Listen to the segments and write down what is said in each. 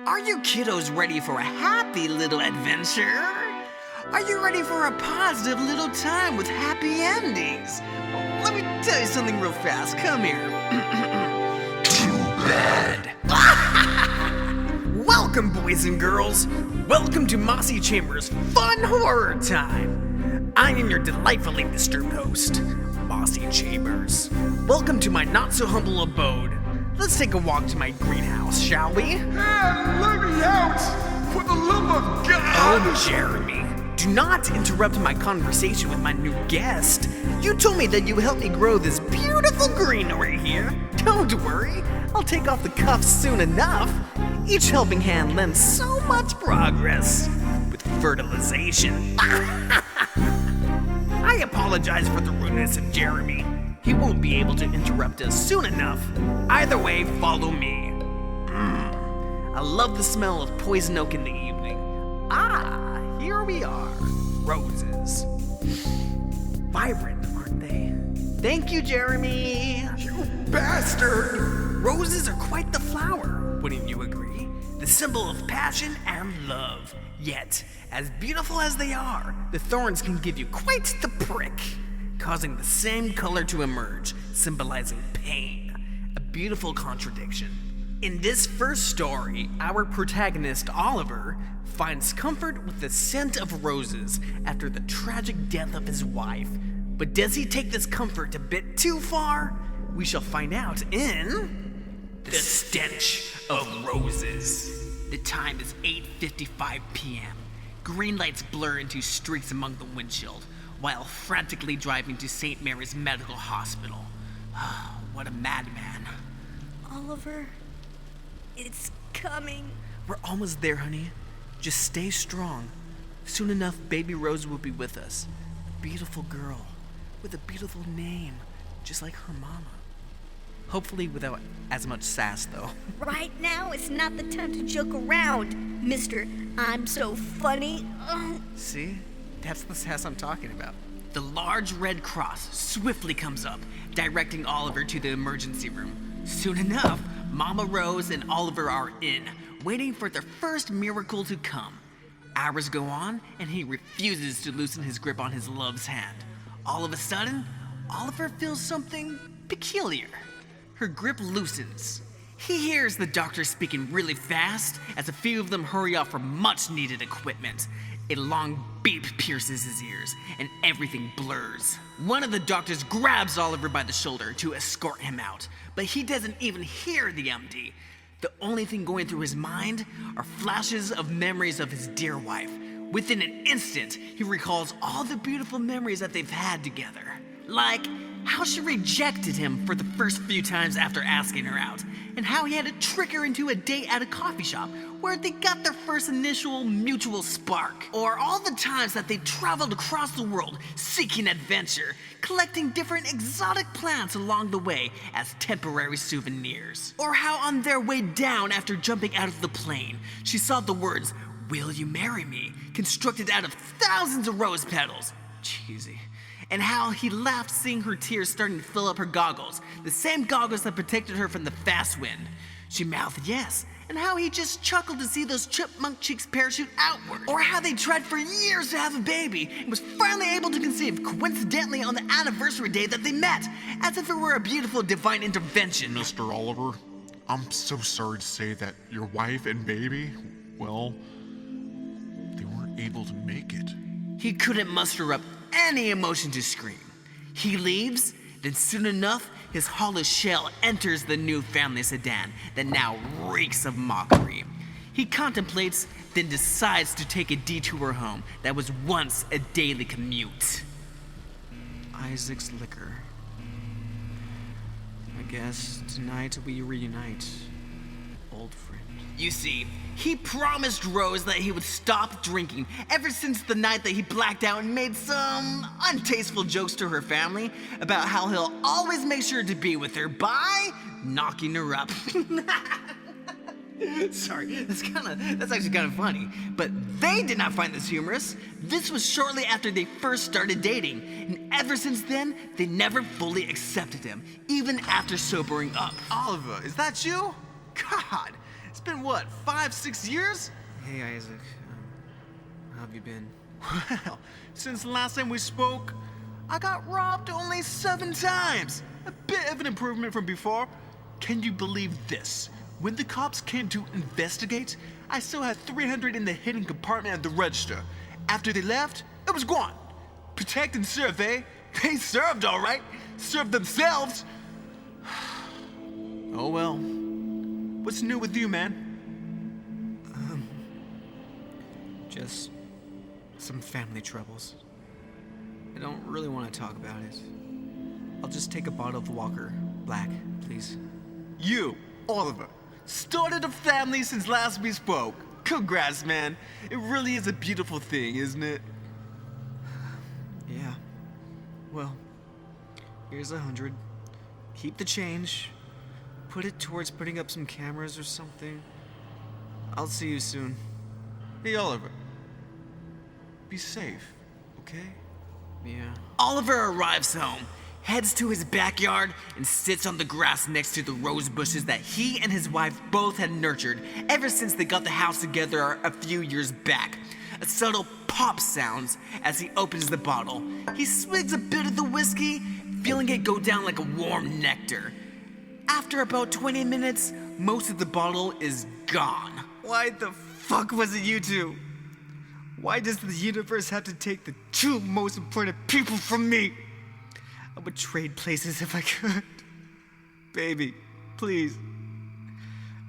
Are you kiddos ready for a happy little adventure? Are you ready for a positive little time with happy endings? Let me tell you something real fast. Come here. Too bad. Welcome, boys and girls. Welcome to Mossy Chambers' fun horror time. I am your delightfully disturbed host, Mossy Chambers. Welcome to my not-so-humble abode. Let's take a walk to my greenhouse, shall we? Let me out! For the love of God! Oh, Jeremy, do not interrupt my conversation with my new guest. You told me that you would help me grow this beautiful greenery here. Don't worry, I'll take off the cuffs soon enough. Each helping hand lends so much progress with fertilization. I apologize for the rudeness of Jeremy. He won't be able to interrupt us soon enough. Either way, follow me. I love the smell of poison oak in the evening. Ah, here we are. Roses. Vibrant, aren't they? Thank you, Jeremy. You bastard! Roses are quite the flower, wouldn't you agree? The symbol of passion and love. Yet, as beautiful as they are, the thorns can give you quite the prick, causing the same color to emerge, symbolizing pain. A beautiful contradiction. In this first story, our protagonist, Oliver, finds comfort with the scent of roses after the tragic death of his wife. But does he take this comfort a bit too far? We shall find out in The Stench of Roses. The time is 8:55 p.m. Green lights blur into streaks among the windshield, while frantically driving to St. Mary's Medical Hospital. What a madman. Oliver, it's coming. We're almost there, honey. Just stay strong. Soon enough, baby Rose will be with us. A beautiful girl with a beautiful name, just like her mama. Hopefully without as much sass, though. Right now, it's not the time to joke around, Mr. I'm so funny. See? That's the sass I'm talking about. The large red cross swiftly comes up, directing Oliver to the emergency room. Soon enough, Mama Rose and Oliver are in, waiting for their first miracle to come. Hours go on, and he refuses to loosen his grip on his love's hand. All of a sudden, Oliver feels something peculiar. Her grip loosens. He hears the doctor speaking really fast as a few of them hurry off for much-needed equipment. A long beep pierces his ears, and everything blurs. One of the doctors grabs Oliver by the shoulder to escort him out, but he doesn't even hear the MD. The only thing going through his mind are flashes of memories of his dear wife. Within an instant, he recalls all the beautiful memories that they've had together. Like how she rejected him for the first few times after asking her out, and how he had to trick her into a date at a coffee shop where they got their first initial mutual spark. Or all the times that they traveled across the world seeking adventure, collecting different exotic plants along the way as temporary souvenirs. Or how on their way down after jumping out of the plane, she saw the words, "Will you marry me?" constructed out of thousands of rose petals. Cheesy. And how he laughed seeing her tears starting to fill up her goggles, the same goggles that protected her from the fast wind. She mouthed yes, and how he just chuckled to see those chipmunk cheeks parachute outward. Or how they tried for years to have a baby and was finally able to conceive coincidentally on the anniversary day that they met, as if it were a beautiful divine intervention. Mr. Oliver, I'm so sorry to say that your wife and baby, well, they weren't able to make it. He couldn't muster up any emotion to scream. He leaves, then soon enough, his hollow shell enters the new family sedan that now reeks of mockery. He contemplates, then decides to take a detour home that was once a daily commute. Isaac's liquor. I guess tonight we reunite, old friend. You see, he promised Rose that he would stop drinking ever since the night that he blacked out and made some untasteful jokes to her family about how he'll always make sure to be with her by knocking her up. Sorry, that's actually kind of funny. But they did not find this humorous. This was shortly after they first started dating, and ever since then, they never fully accepted him, even after sobering up. Oliver, is that you? God, It's been what, 5, 6 years? Hey, Isaac. How have you been? Well, since the last time we spoke, I got robbed only 7 times. A bit of an improvement from before. Can you believe this? When the cops came to investigate, I still had 300 in the hidden compartment of the register. After they left, it was gone. Protect and serve, eh? They served all right. Served themselves. Oh well. What's new with you, man? Just some family troubles. I don't really want to talk about it. I'll just take a bottle of Walker Black, please. You, Oliver, started a family since last we spoke. Congrats, man. It really is a beautiful thing, isn't it? Yeah. Well, here's 100. Keep the change. Put it towards putting up some cameras or something. I'll see you soon. Hey, Oliver. Be safe, okay? Yeah. Oliver arrives home, heads to his backyard, and sits on the grass next to the rose bushes that he and his wife both had nurtured ever since they got the house together a few years back. A subtle pop sounds as he opens the bottle. He swigs a bit of the whiskey, feeling it go down like a warm nectar. After about 20 minutes, most of the bottle is gone. Why the fuck was it you two? Why does the universe have to take the 2 most important people from me? I would trade places if I could. Baby, please.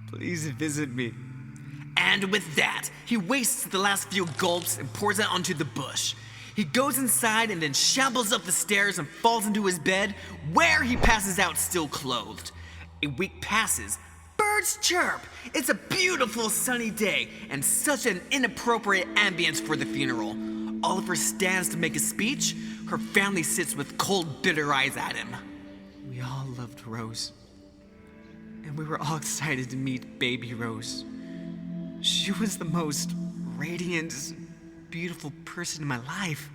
Please visit me. And with that, he wastes the last few gulps and pours it onto the bush. He goes inside and then shambles up the stairs and falls into his bed, where he passes out still clothed. A week passes. Birds chirp. It's a beautiful sunny day and such an inappropriate ambience for the funeral. Oliver stands to make a speech. Her family sits with cold, bitter eyes at him. We all loved Rose. And we were all excited to meet baby Rose. She was the most radiant, beautiful person in my life.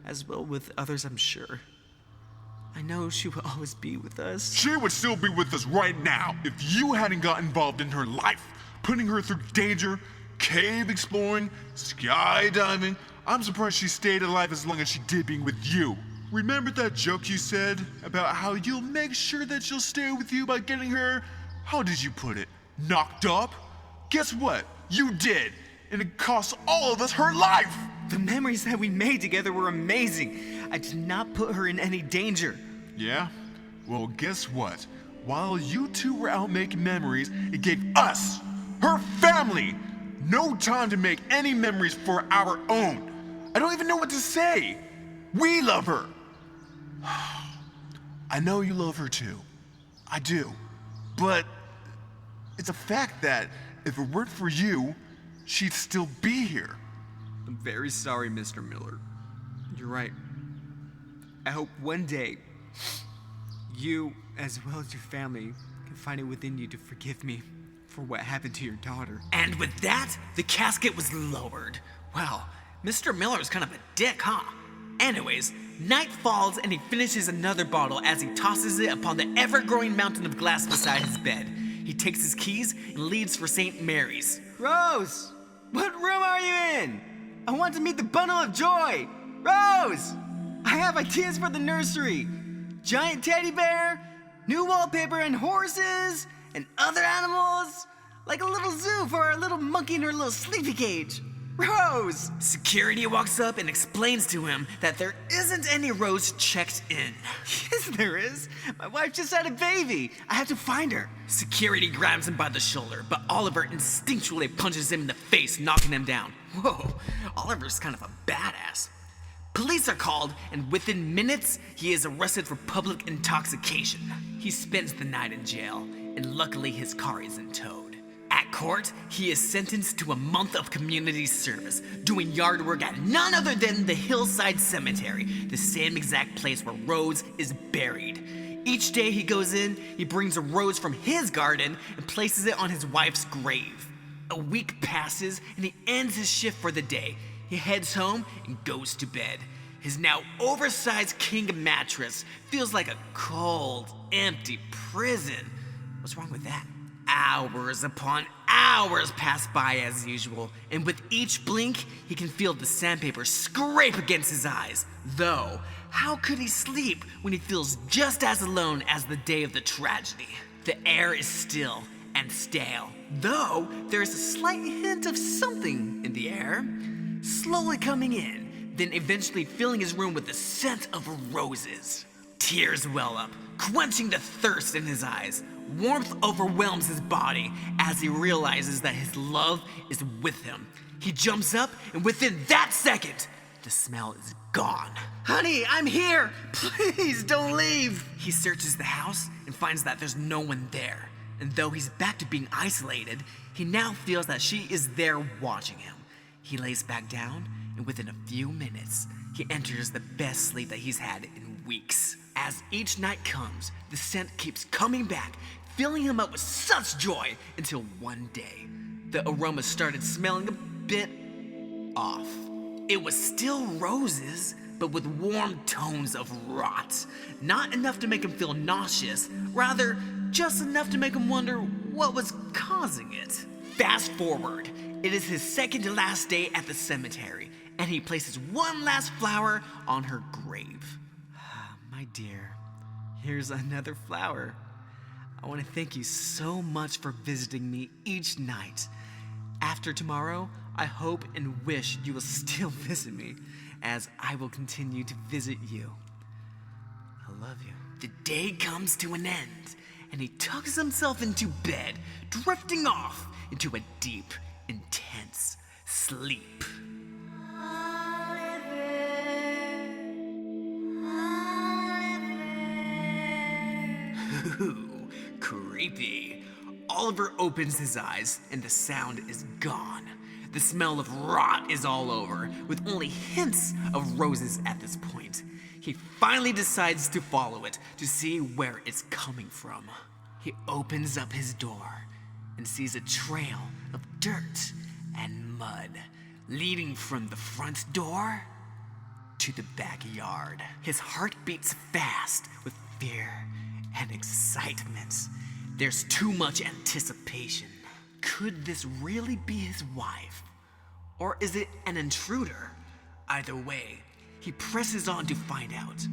As well with others, I'm sure. I know she will always be with us. She would still be with us right now if you hadn't got involved in her life, putting her through danger, cave exploring, skydiving. I'm surprised she stayed alive as long as she did being with you. Remember that joke you said about how you'll make sure that she'll stay with you by getting her, how did you put it, knocked up? Guess what? You did. And it cost all of us her life. The memories that we made together were amazing. I did not put her in any danger. Yeah? Well, guess what? While you two were out making memories, it gave us, her family, no time to make any memories for our own. I don't even know what to say. We love her. I know you love her too. I do. But it's a fact that if it weren't for you, she'd still be here. I'm very sorry, Mr. Miller. You're right. I hope one day you, as well as your family, can find it within you to forgive me for what happened to your daughter. And with that, the casket was lowered. Wow, Mr. Miller is kind of a dick, huh? Anyways, night falls and he finishes another bottle as he tosses it upon the ever-growing mountain of glass beside his bed. He takes his keys and leaves for St. Mary's. Rose! What room are you in? I want to meet the bundle of joy! Rose! I have ideas for the nursery. Giant teddy bear, new wallpaper and horses, and other animals. Like a little zoo for our little monkey in her little sleepy cage. Rose! Security walks up and explains to him that there isn't any Rose checked in. Yes, there is. My wife just had a baby. I have to find her. Security grabs him by the shoulder, but Oliver instinctually punches him in the face, knocking him down. Whoa, Oliver's kind of a badass. Police are called, and within minutes, he is arrested for public intoxication. He spends the night in jail, and luckily his car isn't towed. At court, he is sentenced to a month of community service, doing yard work at none other than the Hillside Cemetery, the same exact place where Rose is buried. Each day he goes in, he brings a rose from his garden and places it on his wife's grave. A week passes, and he ends his shift for the day. He heads home and goes to bed. His now oversized king mattress feels like a cold, empty prison. What's wrong with that? Hours upon Hours pass by as usual, and with each blink, he can feel the sandpaper scrape against his eyes. Though, how could he sleep when he feels just as alone as the day of the tragedy? The air is still and stale, though there is a slight hint of something in the air, slowly coming in, then eventually filling his room with the scent of roses. Tears well up, quenching the thirst in his eyes. Warmth overwhelms his body as he realizes that his love is with him. He jumps up, and within that second, the smell is gone. Honey, I'm here! Please don't leave! He searches the house and finds that there's no one there. And though he's back to being isolated, he now feels that she is there watching him. He lays back down, and within a few minutes, he enters the best sleep that he's had in weeks. As each night comes, the scent keeps coming back, filling him up with such joy until one day, the aroma started smelling a bit off. It was still roses, but with warm tones of rot. Not enough to make him feel nauseous, rather just enough to make him wonder what was causing it. Fast forward, it is his second to last day at the cemetery, and he places one last flower on her grave. My dear, here's another flower. I want to thank you so much for visiting me each night. After tomorrow, I hope and wish you will still visit me, as I will continue to visit you. I love you. The day comes to an end, and he tucks himself into bed, drifting off into a deep, intense sleep. Ooh, creepy. Oliver opens his eyes, and the sound is gone. The smell of rot is all over, with only hints of roses at this point. He finally decides to follow it to see where it's coming from. He opens up his door and sees a trail of dirt and mud leading from the front door to the backyard. His heart beats fast with fear and excitement. There's too much anticipation. Could this really be his wife? Or is it an intruder? Either way, he presses on to find out.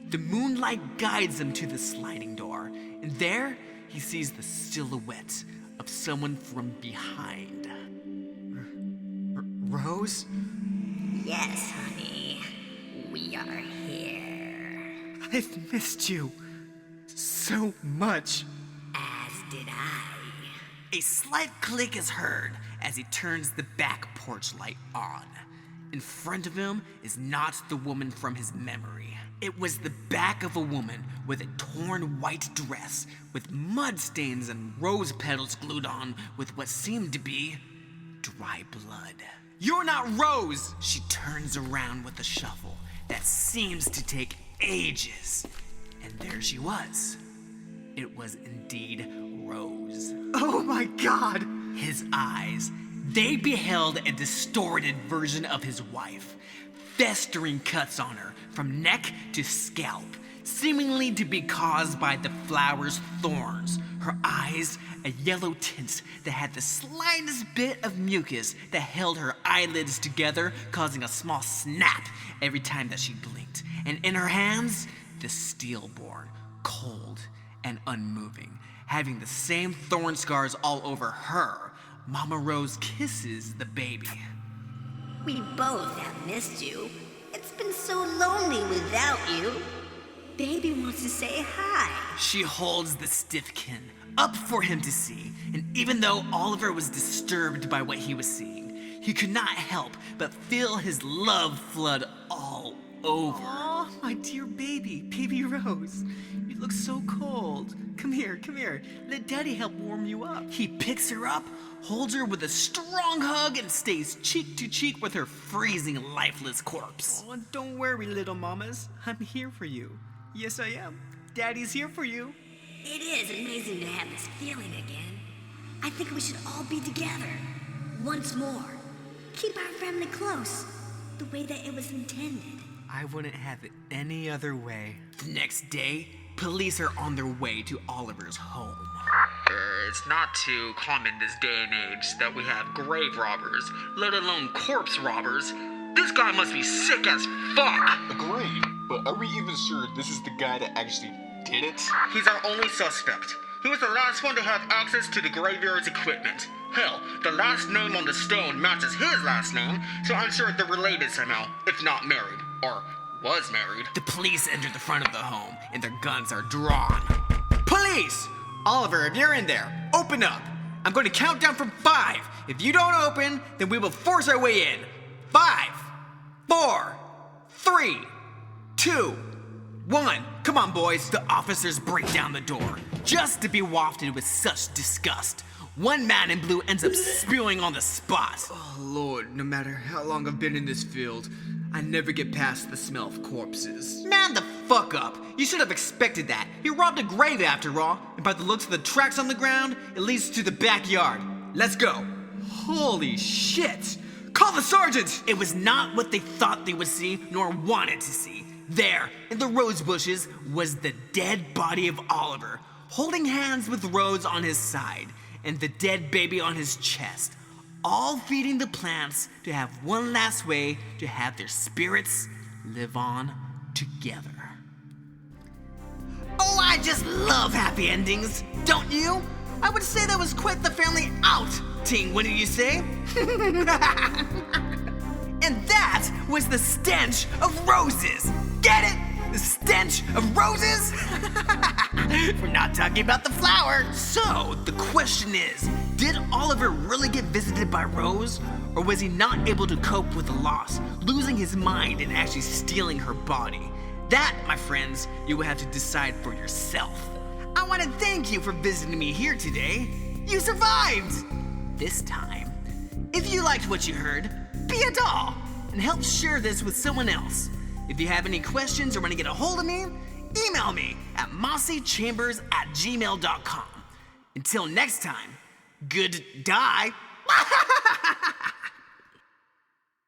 The moonlight guides him to the sliding door, and there he sees the silhouette of someone from behind. Rose? Yes, honey. We are here. I've missed you so much. As did I. A slight click is heard as he turns the back porch light on. In front of him is not the woman from his memory. It was the back of a woman with a torn white dress with mud stains and rose petals glued on with what seemed to be dry blood. You're not Rose! She turns around with a shuffle that seems to take ages. And there she was. It was indeed Rose. Oh my God! His eyes, they beheld a distorted version of his wife. Festering cuts on her from neck to scalp, seemingly to be caused by the flower's thorns. Her eyes, a yellow tint that had the slightest bit of mucus that held her eyelids together, causing a small snap every time that she blinked. And in her hands, the stillborn, cold and unmoving, having the same thorn scars all over her. Mama Rose kisses the baby. We both have missed you. It's been so lonely without you. Baby wants to say hi. She holds the stiffkin up for him to see, and even though Oliver was disturbed by what he was seeing, he could not help but feel his love flood all over. Oh, my dear baby Rose. You look so cold. Come here. Let Daddy help warm you up. He picks her up, holds her with a strong hug, and stays cheek to cheek with her freezing, lifeless corpse. Oh, don't worry, little mamas. I'm here for you. Yes, I am. Daddy's here for you. It is amazing to have this feeling again. I think we should all be together. Once more. Keep our family close. The way that it was intended. I wouldn't have it any other way. The next day, police are on their way to Oliver's home. it's not too common this day and age that we have grave robbers, let alone corpse robbers. This guy must be sick as fuck! Agreed, but are we even sure this is the guy that actually did it? He's our only suspect. He was the last one to have access to the graveyard's equipment. Hell, the last name on the stone matches his last name, so I'm sure they're related somehow, if not married. Or was married. The police enter the front of the home, and their guns are drawn. Police! Oliver, if you're in there, open up. I'm going to count down from 5. If you don't open, then we will force our way in. 5, 4, 3, 2, 1. Come on, boys. The officers break down the door, just to be wafted with such disgust. One man in blue ends up spewing on the spot. Oh, Lord, no matter how long I've been in this field, I never get past the smell of corpses. Man the fuck up. You should have expected that. He robbed a grave after all, and by the looks of the tracks on the ground, it leads to the backyard. Let's go. Holy shit! Call the sergeant! It was not what they thought they would see, nor wanted to see. There, in the rose bushes, was the dead body of Oliver, holding hands with Rose on his side, and the dead baby on his chest, all feeding the plants to have one last way to have their spirits live on together. Oh, I just love happy endings, don't you? I would say that was quite the family outing, wouldn't you say? And that was the Stench of Roses. Get it? The Stench of Roses? We're not talking about the flower. So, the question is, did Oliver really get visited by Rose? Or was he not able to cope with the loss, losing his mind and actually stealing her body? That, my friends, you will have to decide for yourself. I want to thank you for visiting me here today. You survived! This time. If you liked what you heard, be a doll and help share this with someone else. If you have any questions or want to get a hold of me, email me at mossychambers@gmail.com. Until next time, good die.